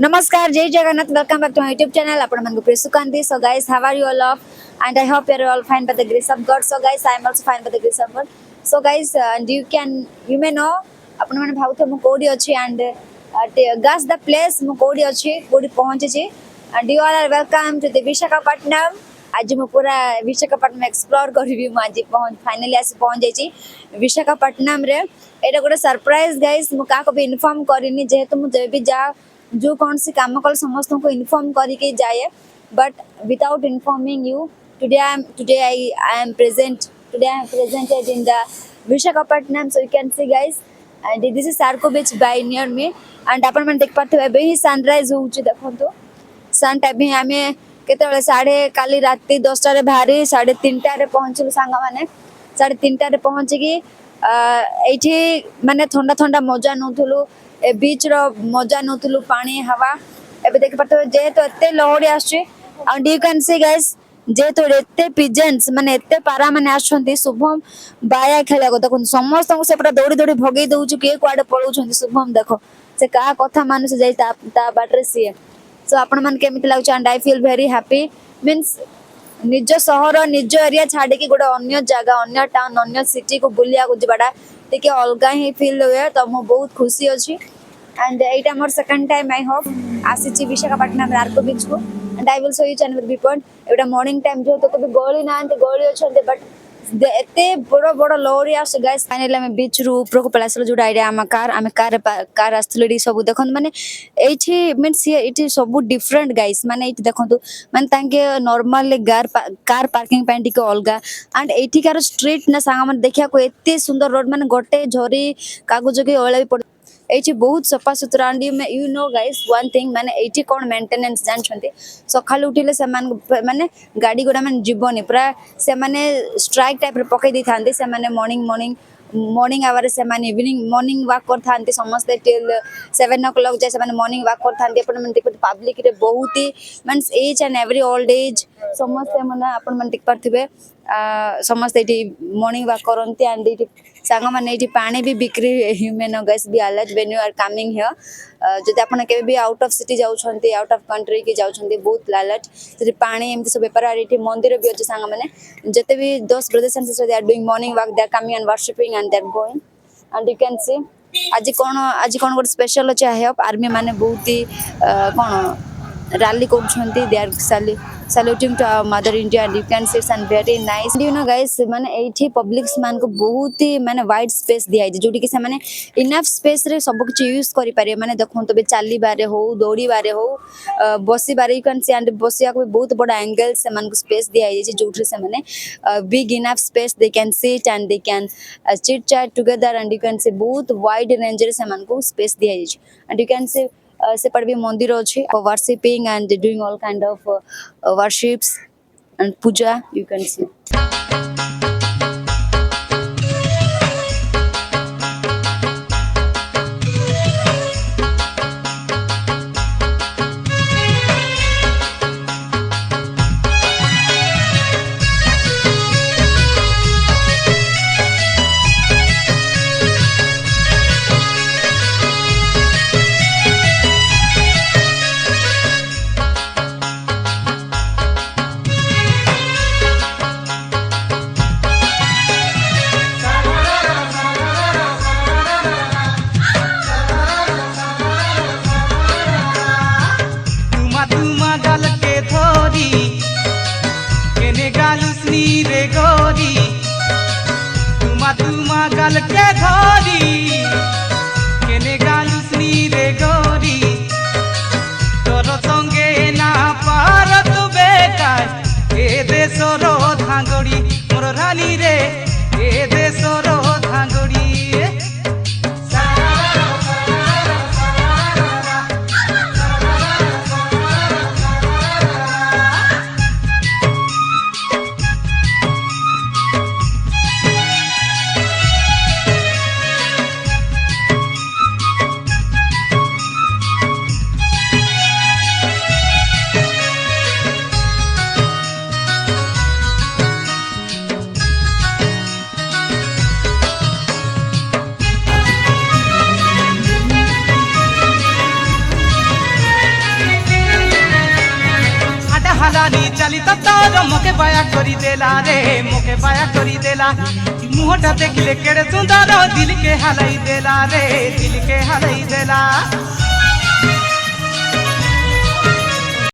Namaskar, Jai Jagannath. Welcome back to my YouTube channel. Apna mangu Priya Sukanti. So guys, how are you all of? And I hope you're all fine by the grace of God. So guys, I am also fine by the grace of God. So guys, and you may know apna mane bhauto mu kodi achi and guess the place mu kodi achi kodi pahunchi and you all are welcome to the Visakhapatnam. आज ମୁଁ पूरा Visakhapatnam explore करिवि मु आज finally आसी पहुंच जाइछि विशाखापट्टनम रे एटा गोटे सरप्राइज गाइस मु का को भी इन्फॉर्म करिनी जेहेतु मु जे भी जा जो कौन सी काम कल समस्त को इन्फॉर्म करके जाए but without informing you today I am presented in the Visakhapatnam. So you can see guys and this is Sarko beach by near me and अपन मन देख पाते हैं अभी सनराइज होउछि देखंतु सन टाइम ही हमें केते साढ़े काली राति 10टा रे बाहरी 3:30 रे पहुंचलु सांगा माने 3:30 रे पहुंची एठी माने ठंडा ठंडा मजा नउथलु ए बीच रो मजा नउथलु पानी हवा एबे देख पाते जे तो एते लहड़ी आछे and you can see guys जे तो एते पिजन्स माने एते पारा माने आछंती शुभम बाया खेला को देखो समस्त को सेपटा दौड़ी दौड़ी भगई दउछु के कुआडे पळौछंती शुभम देखो से का कथा मानुस जाई ता बाटरे सी सो आपण मन केमिति लागछ and I feel very happy means निज शहर निज एरिया छाड़ी कि गोटे अन्य जगह अन्य टाउन अन्य सिटी को बुलिया को जबाडा टिके अलगा ही फील हुए तो मु बहुत खुशी अछि and Etah more second time I hope आसी विशाखापट्टनम आर्को बीच को and I will show you channel before Etah morning time जो तो कभी गोली नांते गोली अछंते बट एते बड़ बड़ लहरी आस गाइस फाइनली हम बीच रु ऊपर को पलासलो जो आइडिया हम कार आस्तले सब देखन माने एठी मींस एठी सब डिफरेंट गाइस माने एठी देखंतु माने तांके नॉर्मल कार पार्किंग पैंटी को अलगा एंड एठी कार स्ट्रीट ना सांगा मन देखिया को एते सुंदर रोड माने गोटे झरी कागज के ओला भी पड़ एठी बहुत सफा सुतरा and you know guys one thing माने एठी कोन मेंटेनेंस जानछंती सखाल उठिले से माने गाड़ी गोडा माने जीवनी पूरा से माने स्ट्राइक टाइप रे पकई दी थांती से माने मॉर्निंग आवर से माने इवनिंग मॉर्निंग वॉक कर थांती समस्त टिल 7 o'clock जाय से माने मॉर्निंग वॉक कर थांती अपन मन टिक पब्लिक रे बहुत ही means age and every old age समस्त माने अपन मन टिक परथिबे समस्त एठी मॉर्निंग वॉक करंती एंड एठी सांगा माने एठी पानी भी बिक्री ह्यूमन गैस भी अलग when you are coming here जदि आपण केबे भी आउट ऑफ सिटी जाउ छंती आउट ऑफ कंट्री के जाउ छंती बहुत लालट से पानी एमती सब पेपर और एठी मंदिर भी अछि सांगा माने जते भी 10 brothers and sisters they are doing morning walk they are coming and worshipping and they are going and you can see आज कोन गोट स्पेशल अछि आई होप आर्मी माने बहुत ही कोन rally କରୁଛନ୍ତି they are saluting to our mother India and you can see it's and very nice you know guys माने एठी publics मान को बहुत ही माने वाइड स्पेस दिया है जोटी कि से माने इनफ स्पेस रे सब कुछ यूज करि पारे माने देखंतो बे चाली बारे हो दौड़ी बारे हो बसी बारे यू कैन सी एंड बसिया को बहुत बड़ा एंगल से मान को स्पेस दिया है जोटी से माने big enough space they can sit and they can chit chat together and you can सी बहुत वाइड रेंज रे से मान को स्पेस दिया है एंड यू कैन सी सेपट भी मंदिर अच्छी worshipping and doing all kind of worships and puja you can see गाल के धरी केने गालुसनी रे गोरी तोर संगे ना पारत बेकार ए देशर धांगड़ी मोर रानी रे ए देशर धांगड़ी রানী চালিতা তোর মোকে বায়া করি দেলা রে মোকে বায়া করি দেলা মুহটা দেখলে কেড়ে সুন্দর দিলকে হালাই দেলা রে দিলকে হালাই দেলা